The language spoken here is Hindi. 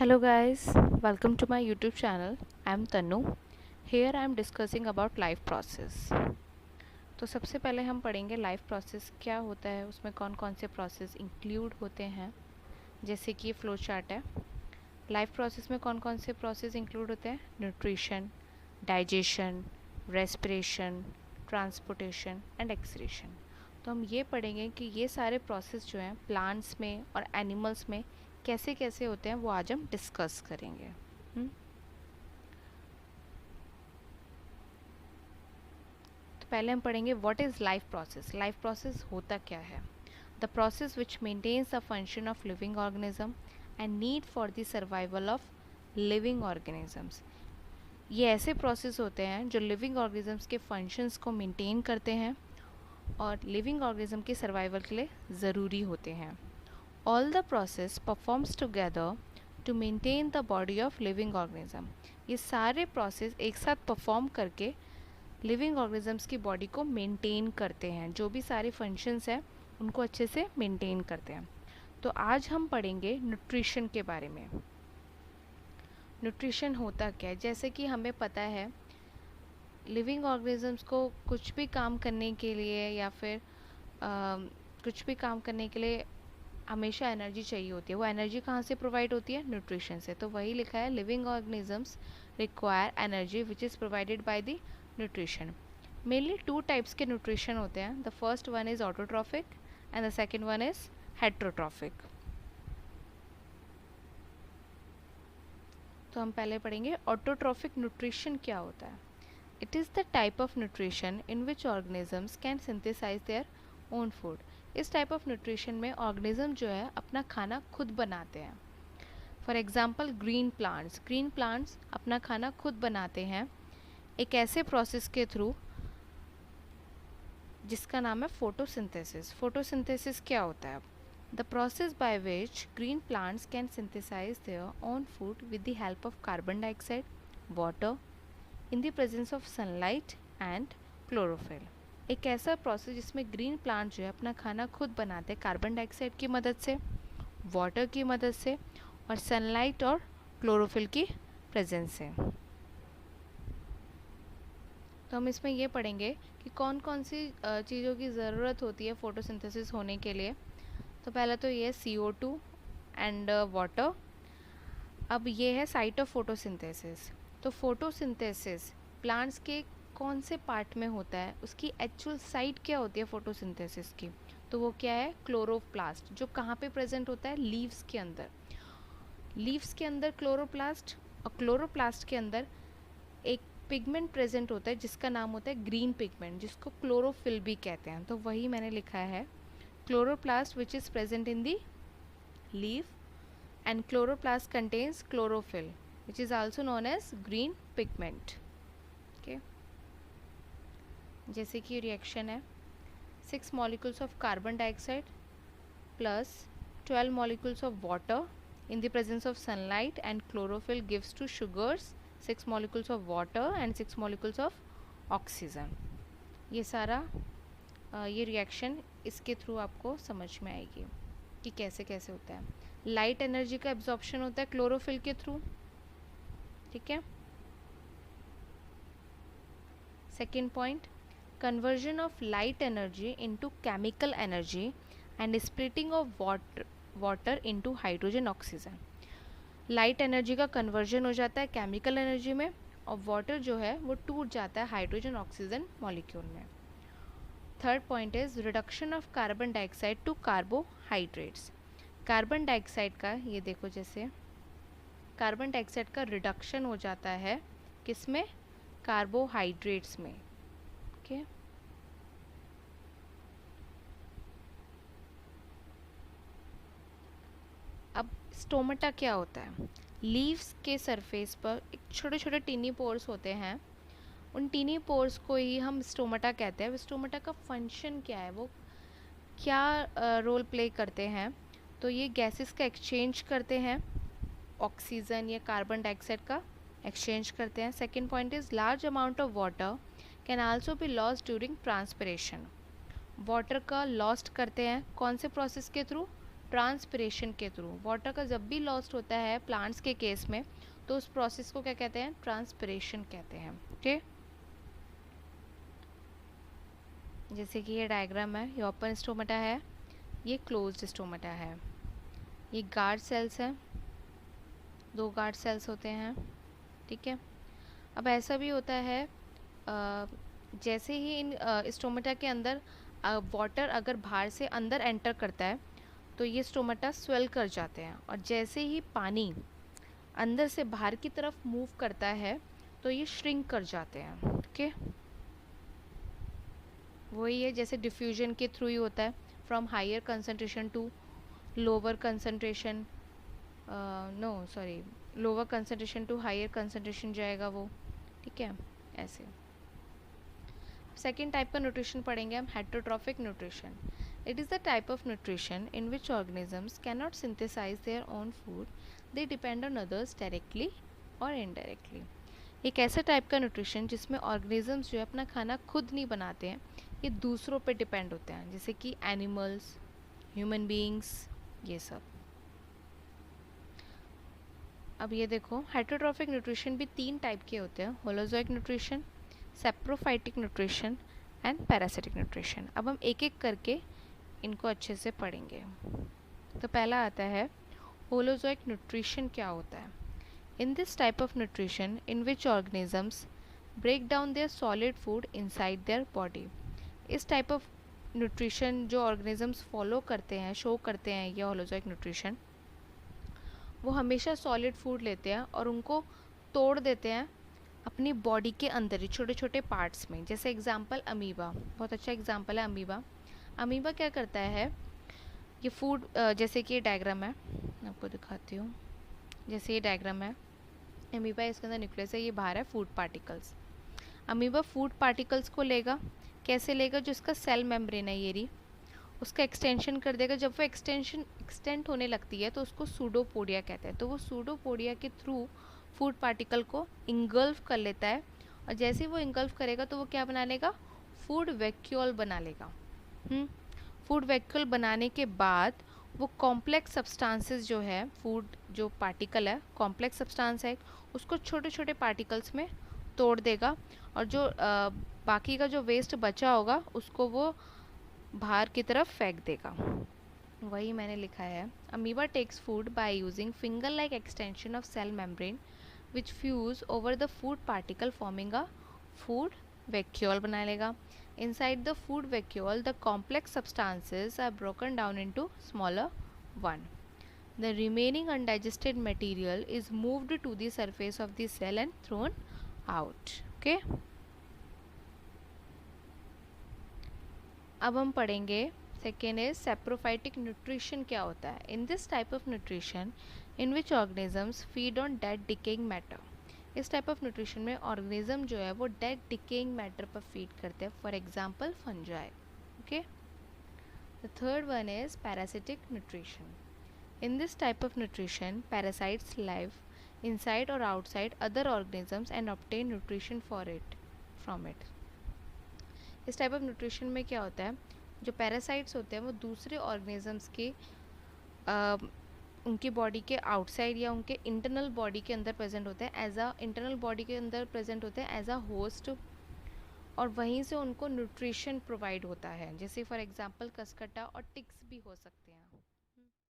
Hello guys, welcome to my YouTube channel. I am Tanu. Here I am discussing about life process. तो सबसे पहले हम पढ़ेंगे लाइफ प्रोसेस क्या होता है, उसमें कौन कौन से प्रोसेस इंक्लूड होते हैं। जैसे कि ये फ्लो चार्ट है। लाइफ प्रोसेस में कौन कौन से प्रोसेस इंक्लूड होते हैं? Nutrition, digestion, respiration, transportation and excretion. तो हम ये पढ़ेंगे कि ये सारे प्रोसेस जो हैं प्लांट्स में और एनिमल्स में कैसे कैसे होते हैं, वो आज हम डिस्कस करेंगे। तो पहले हम पढ़ेंगे what is life process. Life process होता क्या है? The process which maintains the function of living organism and need for the survival of living organisms. ये ऐसे प्रोसेस होते हैं जो लिविंग ऑर्गेनिजम्स के फंक्शंस को मेंटेन करते हैं और लिविंग ऑर्गेनिज्म के सर्वाइवल के लिए ज़रूरी होते हैं। All the process performs together to maintain the body of living organism। ये सारे प्रोसेस एक साथ परफॉर्म करके लिविंग ऑर्गेनिजम्स की बॉडी को मेंटेन करते हैं, जो भी सारे फंक्शंस हैं उनको अच्छे से मेंटेन करते हैं। तो आज हम पढ़ेंगे न्यूट्रिशन के बारे में। न्यूट्रिशन होता क्या है? जैसे कि हमें पता है लिविंग ऑर्गेनिजम्स को कुछ भी काम करने के लिए या फिर कुछ भी काम करने के लिए हमेशा एनर्जी चाहिए होती है। वो एनर्जी कहाँ से प्रोवाइड होती है? न्यूट्रिशन से। तो वही लिखा है, living organisms require energy which is provided by the nutrition. Mainly two types के न्यूट्रिशन होते हैं। The first one is autotrophic and the second one is heterotrophic. तो हम पहले पढ़ेंगे ऑटोट्रॉफिक न्यूट्रिशन क्या होता है। It is the type of nutrition in which organisms can synthesise their own food. इस टाइप ऑफ न्यूट्रिशन में ऑर्गेनिज्म जो है अपना खाना खुद बनाते हैं। फॉर एग्जांपल ग्रीन प्लांट्स अपना खाना खुद बनाते हैं एक ऐसे प्रोसेस के थ्रू जिसका नाम है फोटोसिंथेसिस। फोटोसिंथेसिस क्या होता है? The process by which green plants can synthesise their own food with the help of carbon dioxide, water, in the presence of sunlight and chlorophyll. एक ऐसा प्रोसेस जिसमें ग्रीन प्लांट जो है अपना खाना खुद बनाते हैं कार्बन डाइऑक्साइड की मदद से, वाटर की मदद से और सनलाइट और क्लोरोफिल की प्रेजेंस से। तो हम इसमें ये पढ़ेंगे कि कौन कौन सी चीज़ों की ज़रूरत होती है फोटोसिंथेसिस होने के लिए। तो पहला तो ये CO2 एंड वाटर। अब ये है साइट ऑफ फोटोसिंथेसिस। तो फोटोसिंथेसिस प्लांट्स के कौन से पार्ट में होता है, उसकी एक्चुअल साइट क्या होती है फोटोसिंथेसिस की? तो वो क्या है? क्लोरोप्लास्ट। जो कहाँ पे प्रेजेंट होता है? लीव्स के अंदर। लीव्स के अंदर क्लोरोप्लास्ट, और क्लोरोप्लास्ट के अंदर एक पिगमेंट प्रेजेंट होता है जिसका नाम होता है ग्रीन पिगमेंट, जिसको क्लोरोफिल भी कहते हैं। तो वही मैंने लिखा है, chloroplast which is present in the leaf and chloroplast contains chlorophyll which is also known as green pigment. Okay, जैसे कि रिएक्शन है 6 molecules of carbon dioxide plus 12 molecules of water in the presence of sunlight and chlorophyll gives to sugars 6 molecules of water and 6 molecules of oxygen। ये सारा ये रिएक्शन इसके थ्रू आपको समझ में आएगी कि कैसे कैसे होता है। लाइट एनर्जी का एब्जॉर्प्शन होता है क्लोरोफिल के थ्रू, ठीक है। Second point, conversion of light energy into chemical energy and splitting of water into hydrogen oxygen. Light energy का कन्वर्जन हो जाता है केमिकल एनर्जी में और वाटर जो है वो टूट जाता है हाइड्रोजन ऑक्सीजन मॉलिक्यूल में। Third point is reduction of carbon dioxide to carbohydrates. Carbon dioxide का ये देखो, जैसे कार्बन डाइऑक्साइड का रिडक्शन हो जाता है किसमें? कार्बोहाइड्रेट्स में। ओके, अब स्टोमेटा क्या होता है? लीव्स के सरफेस पर एक छोटे छोटे टीनी पोर्स होते हैं, उन टीनी पोर्स को ही हम स्टोमेटा कहते हैं। स्टोमेटा का फंक्शन क्या है, वो क्या रोल प्ले करते हैं? तो ये गैसेस का एक्सचेंज करते हैं, ऑक्सीजन या कार्बन डाइऑक्साइड का एक्सचेंज करते हैं। Second point is large amount of water can also be lost during transpiration. Water का लॉस्ट करते हैं कौन से प्रोसेस के थ्रू? ट्रांसपिरेशन के थ्रू। वाटर का जब भी लॉस्ट होता है प्लांट्स के केस में, तो उस प्रोसेस को क्या कहते हैं? ट्रांसपिरेशन कहते हैं। ओके, जैसे कि ये डायग्राम है, ये ओपन स्टोमेटा है, ये क्लोज्ड स्टोमेटा है। ये गार्ड सेल्स हैं, 2 गार्ड सेल्स होते हैं, ठीक है। अब ऐसा भी होता है जैसे ही इन स्टोमेटा के अंदर वाटर अगर बाहर से अंदर एंटर करता है तो ये स्टोमेटा स्वेल कर जाते हैं, और जैसे ही पानी अंदर से बाहर की तरफ मूव करता है तो ये श्रिंक कर जाते हैं। ओके, वही है जैसे डिफ्यूजन के थ्रू ही होता है, from higher concentration to lower concentration, lower concentration to higher concentration जाएगा वो, ठीक है। ऐसे सेकेंड टाइप का न्यूट्रिशन पढ़ेंगे हम, heterotrophic nutrition. It is the type of nutrition in which organisms can not synthesise their own food, they depend on others directly और इनडायरेक्टली। एक ऐसा टाइप का न्यूट्रिशन जिसमें ऑर्गेनिजम्स जो है अपना खाना खुद नहीं बनाते हैं, ये दूसरों पे डिपेंड होते हैं, जैसे कि एनिमल्स, ह्यूमन बीइंग्स, ये सब। अब ये देखो, हेटरोट्रॉफिक न्यूट्रिशन भी 3 टाइप के होते हैं, holozoic nutrition, saprophytic nutrition and parasitic nutrition. अब हम एक एक करके इनको अच्छे से पढ़ेंगे। तो पहला आता है होलोजोइक न्यूट्रिशन क्या होता है। In this type of nutrition in which organisms break down their solid food inside their body. इस टाइप ऑफ न्यूट्रिशन जो ऑर्गेनिजम्स फॉलो करते हैं, शो करते हैं ये होलोजोइक न्यूट्रिशन, वो हमेशा सॉलिड फूड लेते हैं और उनको तोड़ देते हैं अपनी बॉडी के अंदर ही छोटे छोटे पार्ट्स में। जैसे एग्जांपल अमीबा, बहुत अच्छा एग्जांपल है अमीबा। अमीबा क्या करता है, ये फूड जैसे कि ये डायग्राम है, मैं आपको दिखाती हूँ। जैसे ये डायग्राम है, अमीबा इसके अंदर न्यूक्लियस है, ये बाहर है food particles. Amoeba food particles को लेगा, कैसे लेगा? जो इसका सेल मेम्ब्रेन है ये रही, उसका एक्सटेंशन कर देगा। जब वो एक्सटेंड होने लगती है तो उसको सूडोपोडिया कहते हैं। तो वो सूडोपोडिया के थ्रू फूड पार्टिकल को इंगल्फ कर लेता है, और जैसे ही वो इंगल्फ करेगा तो वो क्या बना लेगा? फूड वैक्यूल बना लेगा। फूड वैक्यूल बनाने के बाद वो कॉम्प्लेक्स सब्सटेंसेस जो है, फूड जो पार्टिकल है कॉम्प्लेक्स सब्सटेंस है, उसको छोटे छोटे पार्टिकल्स में तोड़ देगा, और जो बाकी का जो वेस्ट बचा होगा उसको वो बाहर की तरफ फेंक देगा। वही मैंने लिखा है, amoeba takes food by using finger like extension of cell membrane which fuse over the food particle forming a food vacuole बना लेगा। Inside the food vacuole, the complex substances are broken down into smaller one. The remaining undigested material is moved to the surface of the cell and thrown out. Okay? अब हम पढ़ेंगे सेकेंड इज सेप्रोफाइटिक न्यूट्रिशन क्या होता है। In this type of nutrition in which organisms feed on dead decaying matter. इस टाइप ऑफ न्यूट्रिशन में ऑर्गेनिज्म जो है वो डेड डिकेइंग मैटर पर फीड करते हैं, for example fungi. Okay, the third one is parasitic nutrition. In this type of nutrition parasites live inside or outside other organisms and obtain nutrition for it from it. इस टाइप ऑफ न्यूट्रिशन में क्या होता है, जो पैरासाइट्स होते हैं वो दूसरे ऑर्गेनिजम्स के उनकी बॉडी के आउटसाइड या उनके इंटरनल बॉडी के अंदर प्रेजेंट होते हैं, एज अ इंटरनल बॉडी के अंदर प्रेजेंट होते हैं एज अ होस्ट, और वहीं से उनको न्यूट्रिशन प्रोवाइड होता है। जैसे फॉर एग्जांपल कसकट्टा और टिक्स भी हो सकते हैं।